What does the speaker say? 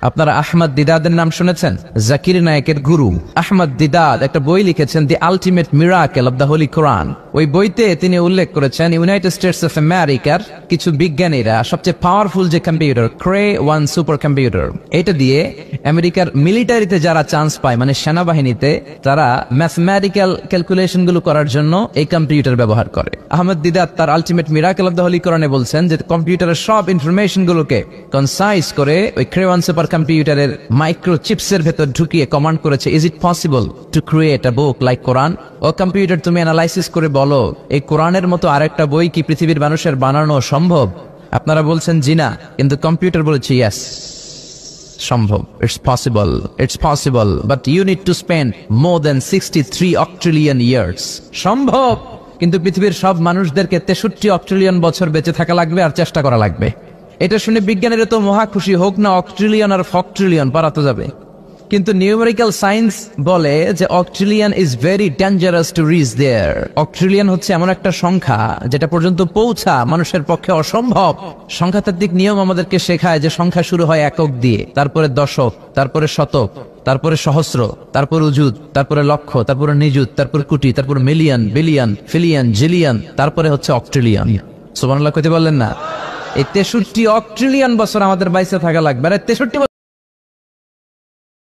আপনারা আহমদ দিদাদের নাম শুনেছেন? জাকির নায়েকের গুরু আহমদ দিদাদ একটা বই লিখেছেন, the ultimate miracle of the holy Quran. ওই বইতে তিনি উল্লেখ করেছেন ইউনাইটেড স্টেটস অফ আমেরিকার কিছু বিজ্ঞানীরা সবচেয়ে পাওয়ারফুল যে কম্পিউটার ক্রে 1 সুপার কম্পিউটার, এটা দিয়ে আমেরিকার মিলিটারিতে যারা চান্স পায়, মানে সেনাবাহিনীতে, তারা ম্যাথমেটিক্যাল ক্যালকুলেশন গুলো করার জন্য এই কম্পিউটার ব্যবহার করে। আহমদ দিদাত তার ultimate miracle of the Holi কোরআনে বলছেন যে কম্পিউটারের সব ইনফরমেশন গুলোকে কনসাইজ করে ওই ক্রে 1 সুপার কম্পিউটারের মাইক্রো চিপসের ভেতর ঢুকিয়ে কমান্ড করেছে, is it possible to create a book like Quran? ও কম্পিউটার, তুমি অ্যানালাইসিস করে বলো এই কোরআনের মতো আরেকটা বই কি পৃথিবীর মানুষের বানানো সম্ভব? আপনারা বলছেন জি না, কিন্তু কম্পিউটার বলেছে ইয়েস, সম্ভব। It's possible but you need to spend more than 63 octillion years. সম্ভব, কিন্তু পৃথিবীর সব মানুষদেরকে 63 অক্ট্রিলিয়ন বছর বেঁচে থাকা লাগবে আর চেষ্টা করা লাগবে। এটা শুনে বিজ্ঞানীরা তো মহা খুশি, হোক না অক্ট্রিলিয়ন আর ফক্ট্রিলিয়ন, পারাতে যাবে। কিন্তু নিউমেরিক্যাল সায়েন্স বলে যে octillion is very dangerous to reach there. Octillion হচ্ছে এমন একটা সংখ্যা যেটা পর্যন্ত পৌঁছা মানুষের পক্ষে অসম্ভব। সংখ্যাতাত্ত্বিক নিয়ম আমাদেরকে শেখায় যে সংখ্যা শুরু হয় একক দিয়ে, তারপরে দশক, তারপরে শতক, তারপরে সহস্র, তারপর উজুত, তারপরে লক্ষ, তারপরে নিযুত, তারপরে কোটি, তারপরে মিলিয়ন, বিলিয়ন, ফিলিয়ন, জিলিয়ন, তারপরে হচ্ছে অক্ট্রিলিয়ন। সুবহানাল্লাহ কইতে বললেন না? এই 63 অক্ট্রিলিয়ন বছর আমাদের বাইসে থাকা লাগবে। আর 63